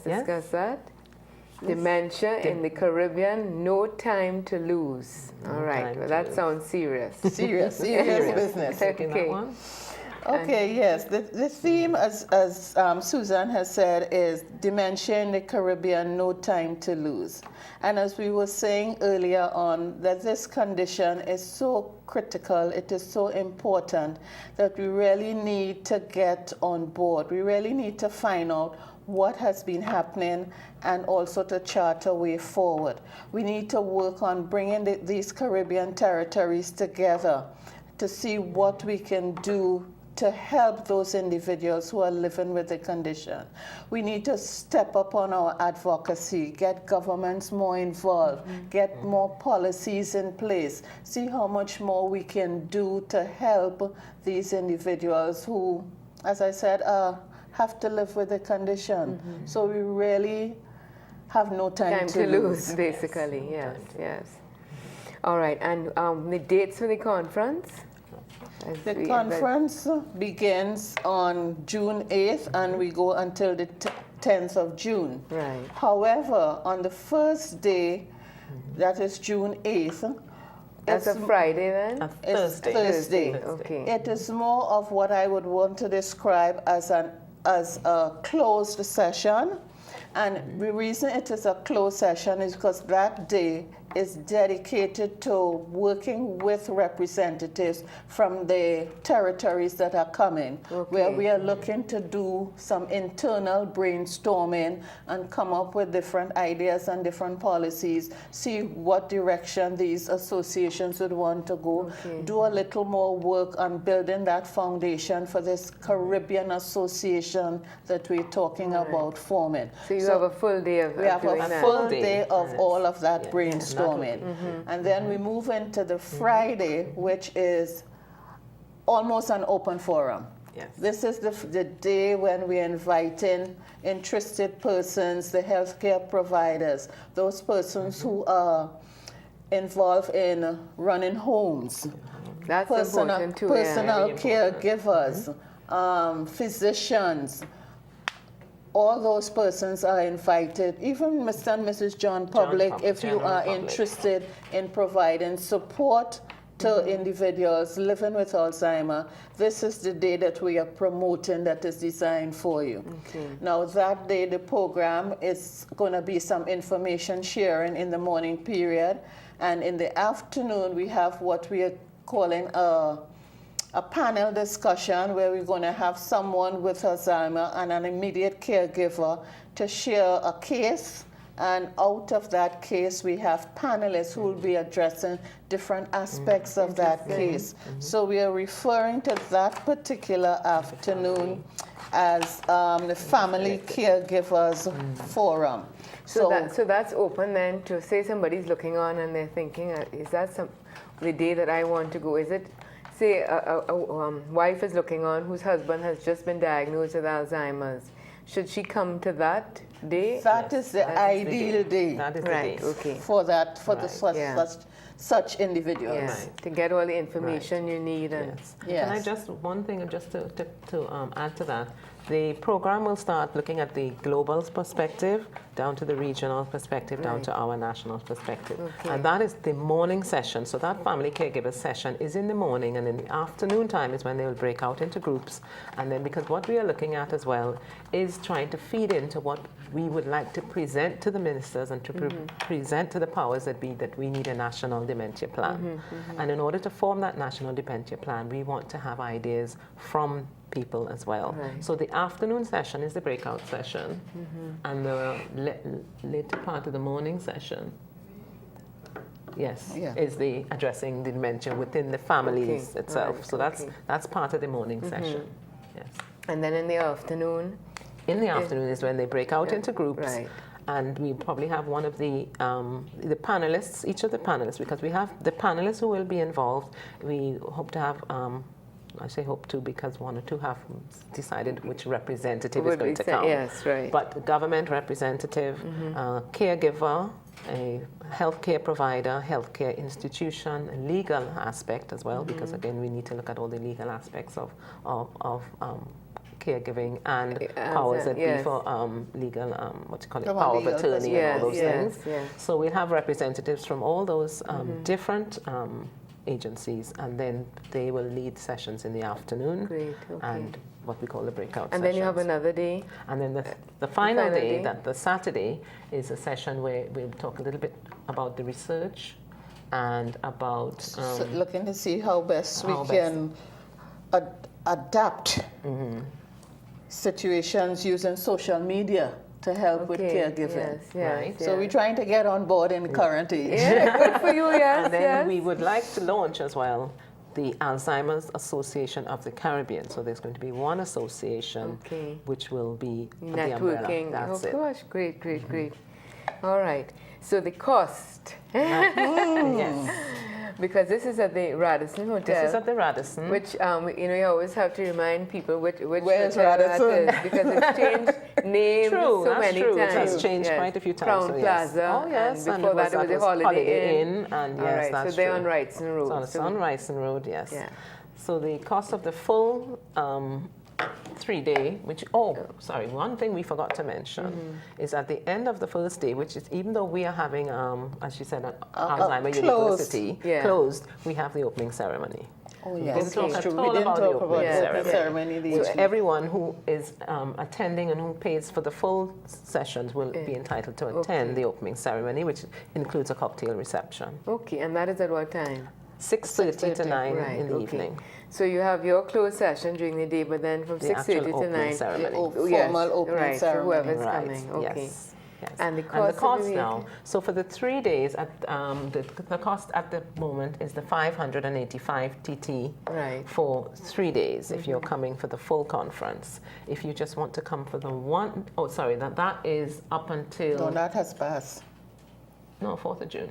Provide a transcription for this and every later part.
discuss that. Dementia in the Caribbean, no time to lose. All right, well, that sounds serious. Serious business. Okay. Okay, yes. The theme, as Suzanne has said, is dementia in the Caribbean, no time to lose. And as we were saying earlier on, that this condition is so critical, it is so important that we really need to get on board. We really need to find out what has been happening and also to chart a way forward. We need to work on bringing these Caribbean territories together to see what we can do to help those individuals who are living with the condition. We need to step up on our advocacy, get governments more involved, get more policies in place, see how much more we can do to help these individuals who, as I said, have to live with the condition. So we really have no time to lose. Basically, yes. All right, and the dates for the conference? The conference begins on June 8th and we go until the 10th of June. Right. However, on the first day, that is June 8th, that's a Friday then? Thursday. Okay. It is more of what I would want to describe as a closed session. And the reason it is a closed session is because that day is dedicated to working with representatives from the territories that are coming, where we are looking to do some internal brainstorming and come up with different ideas and different policies, see what direction these associations would want to go, do a little more work on building that foundation for this Caribbean association that we're talking about forming. So you have a full day of we have a full day of all of that brainstorming. And then we move into the Friday, which is almost an open forum. Yes. This is the day when we're inviting interested persons, the healthcare providers, those persons who are involved in running homes, That's important too, personal caregivers, physicians. All those persons are invited, even Mr. and Mrs. John Public, if you are interested in providing support to individuals living with Alzheimer. This is the day that we are promoting that is designed for you. Now that day, the program is going to be some information sharing in the morning period, and in the afternoon we have what we are calling a panel discussion where we're going to have someone with Alzheimer and an immediate caregiver to share a case, and out of that case we have panelists who will be addressing different aspects of that case. So we are referring to that particular afternoon as the Family Caregivers Forum. So that's open then to, say somebody's looking on and they're thinking, is that the day that I want to go? Is it, say a wife is looking on whose husband has just been diagnosed with Alzheimer's. Should she come to that day? That is the ideal day. That is the day. Okay. For such individuals. Yes. To get all the information you need. And Yes. Can I just, one thing just to add to that, the program will start looking at the global perspective down to the regional perspective, down to our national perspective. And that is the morning session. So that family caregiver session is in the morning, and in the afternoon time is when they will break out into groups. And then, because what we are looking at as well is trying to feed into what we would like to present to the ministers and to present to the powers that be, that we need a national dementia plan. And in order to form that national dementia plan, we want to have ideas from people as well. So the afternoon session is the breakout session, and the later part of the morning session, is the addressing the dementia within the families itself. So that's part of the morning session. Yes. And then in the afternoon? In the afternoon is when they break out into groups. And we probably have one of the panelists, each of the panelists, because we have the panelists who will be involved. We hope to have, I say hope to because one or two have decided which representative is going to come. Yes, right. But the government representative, caregiver, a healthcare provider, healthcare institution, a legal aspect as well, because again we need to look at all the legal aspects of caregiving and powers that be yes. for legal, what you call it, From a power of legal attorney and all those yes, things. yes. So we'll have representatives from all those different agencies, and then they will lead sessions in the afternoon. Great, okay. And what we call the breakout And sessions. then you have another day. And then the final final day, day? that the Saturday, is a session where we'll talk a little bit about the research and about So looking to see how best we how best. can adapt situations using social media to help with caregiving. Yes, yes, Right. So we're trying to get on board in the current age. Yeah, good for you, yes, and then yes. we would like to launch as well the Alzheimer's Association of the Caribbean. So there's going to be one association Okay. which will be the umbrella. Networking. That's Oh it. gosh, great, great, great. All right. So the cost, Yes. because this is at the Radisson Hotel. This is at the Radisson. Which, you always have to remind people which Where's hotel that Radisson? is, because it's changed names True, so that's many true. times. It has changed Yes. quite a few times. Crown so yes. Plaza. Oh, yes. And before that, it was the Holiday Inn. And All yes, right, that's so they're true. on Wrightson Road. It's on Ryson Road, yes. Yeah. So the cost of the full 3-day, one thing we forgot to mention is at the end of the first day, which is even though we are having, as she said, Alzheimer closed. University Yeah. closed, we have the opening ceremony. Oh, didn't yes. talk It's at true. all We didn't about the talk opening about the ceremony. ceremony. So this week. everyone who is attending and who pays for the full sessions will be entitled to attend the opening ceremony, which includes a cocktail reception. Okay, and that is at what time? 6:30 to 9 Right, in the okay. evening. So you have your closed session during the day, but then from The 6:30 actual to opening 9. ceremony. Formal opening right, ceremony. for whoever's Right, coming. Okay. yes, yes. And the cost of the now. week? So for the 3 days, the cost at the moment is the 585 TT Right. for 3 days if you're coming for the full conference. If you just want to come for the one, that is up until, No, that has passed. 4th of June.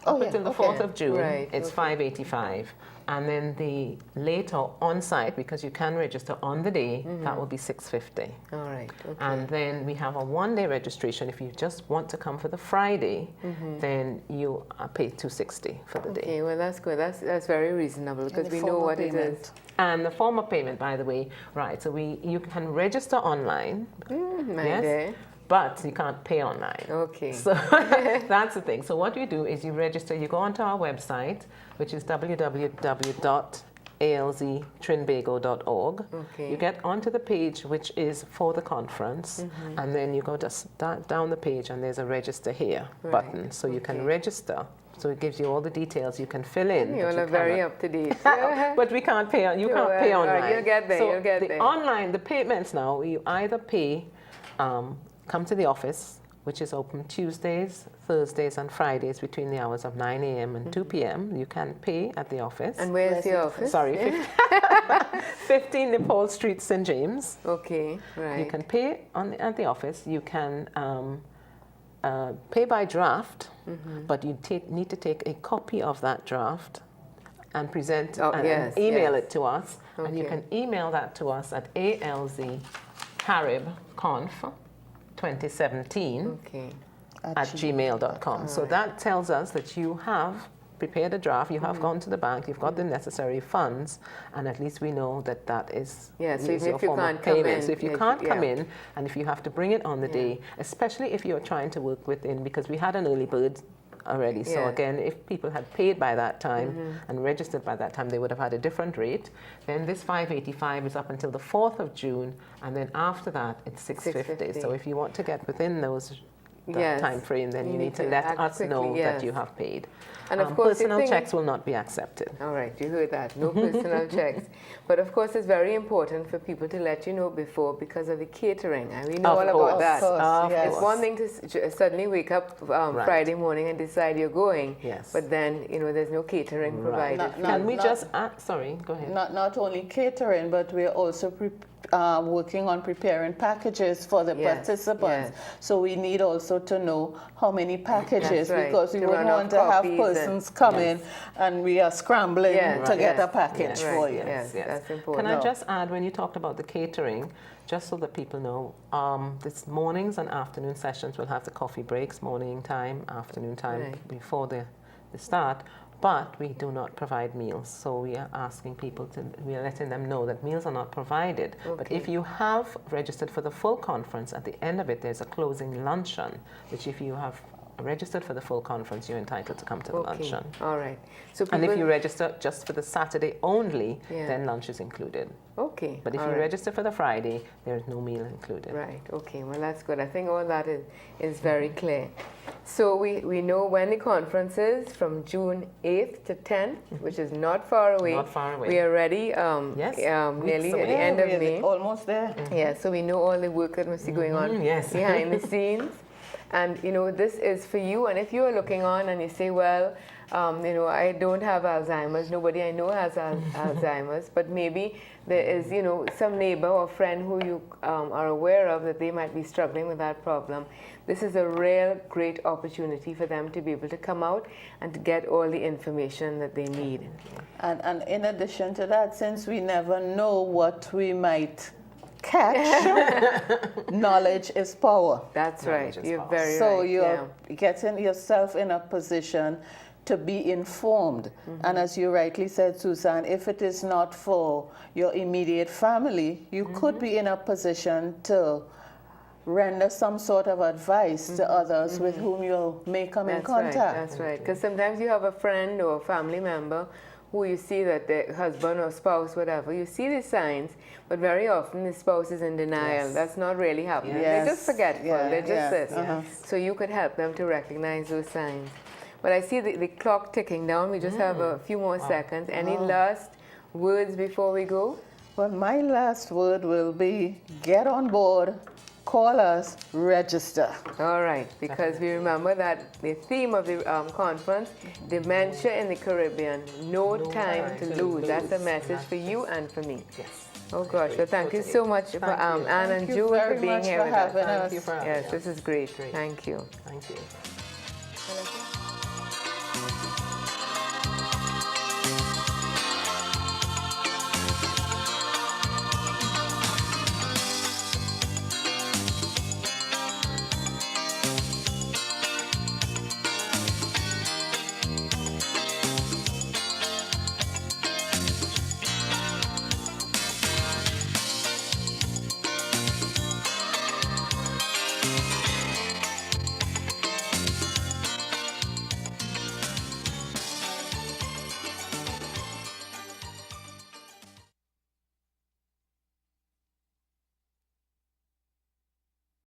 Oh, Up yeah, until the okay. 4th of June, Right, it's okay. 585. And then the later on-site, because you can register on the day, that will be 650. All right. Okay. And then we have a one-day registration. If you just want to come for the Friday, then you pay $260 for the day. Okay, well, that's good. That's very reasonable because the we know form of what it payment. is. And the form of payment, by the way, right? So you can register online, My dear. but you can't pay online. Okay. So that's the thing. So what you do is you register. You go onto our website, which is www.alztrinbago.org. Okay. You get onto the page which is for the conference, and then you go down the page, and there's a register here button, so you can register. So it gives you all the details you can fill in. You but all are very up to date. But we can't pay. You can't pay well, online. you'll get there, So you'll get the there. online, the payments now, you either pay, come to the office, which is open Tuesdays, Thursdays, and Fridays between the hours of 9 a.m. and 2 p.m. You can pay at the office. And where's the office? Sorry, 15 Nepal Street, St. James. Okay, right. You can pay at the office. You can pay by draft, but you need to take a copy of that draft and present and email it to us. Okay. And you can email that to us at alzcaribconf2017 Okay. at gmail.com. So that tells us that you have prepared a draft, you have gone to the bank, you've got the necessary funds, and at least we know that that is Yeah, so is even your if you form of can't come payment. in, So if you yes, can't come yeah. in, and if you have to bring it on the day, especially if you're trying to work within, because we had an early bird already. So Yeah. again, if people had paid by that time and registered by that time, they would have had a different rate. Then this 585 is up until the 4th of June, and then after that, it's 650. So if you want to get within that Yes. time frame, then you need to let act us know quickly, that yes. you have paid. And of course, the personal thing- checks will not be accepted. All right, you heard that. No personal checks. But of course, it's very important for people to let you know before because of the catering. And we know Of all course. about that. Of It's course. one thing to suddenly wake up Right. Friday morning and decide you're going. Yes. But then, there's no catering provided. Not- Can we not- just sorry, go ahead. Not only catering, but we're also working on preparing packages for the Yes, participants. yes. So we need also to know how many packages, That's right, because we to wouldn't run off want to have copies and- persons come in and we are scrambling Yes, to get yes, a package yes, for right, you. yes. That's important. Can I just add, when you talked about the catering, just so that people know, this mornings and afternoon sessions will have the coffee breaks, morning time, afternoon time Right. before the start. but we do not provide meals. So we are asking people we are letting them know that meals are not provided. But if you have registered for the full conference, at the end of it, there's a closing luncheon, which if you have registered for the full conference, you're entitled to come to the luncheon. All right. So and if you register just for the Saturday only, Yeah. then lunch is included. Okay. But if all you right. register for the Friday, there is no meal included. Right. Okay. Well, that's good. I think all that is very clear. So we know when the conference is, from June 8th to 10th, which is not far away. Not far away. We are ready. Yes. Nearly Weeks at the end of we're May. almost there. Yeah. So we know all the work that must be going on Yes. behind the scenes. And, you know, this is for you. And if you are looking on and you say, well, you know, I don't have Alzheimer's, nobody I know has Alzheimer's, but maybe there is, you know, some neighbor or friend who you are aware of that they might be struggling with that problem. This is a real great opportunity for them to be able to come out and to get all the information that they need. And in addition to that, since we never know what we might catch, knowledge is power. That's Knowledge right. is You're power. very So right. you're getting yourself in a position to be informed. And as you rightly said, Suzanne, if it is not for your immediate family, you could be in a position to render some sort of advice to others with whom you may come in That's contact. right. That's right. Because sometimes you have a friend or a family member who you see that their husband or spouse, whatever, you see the signs, but very often the spouse is in denial. Yes. That's not really happening. Yes. They're just forgetful. Yeah, They're just yeah, this. uh-huh. So you could help them to recognize those signs. But I see the clock ticking down. We just have a few more seconds. Any last words before we go? Well, my last word will be get on board, call us, register. All right, because we remember that the theme of the conference, Dementia in the Caribbean, no time to lose. That's a message for you and for me. Yes. Oh gosh, well thank you so much for Anne and Thank you June very for being much here for with us. having us. Thank you for having Yes, us. this is great. Great. Thank you. Thank you.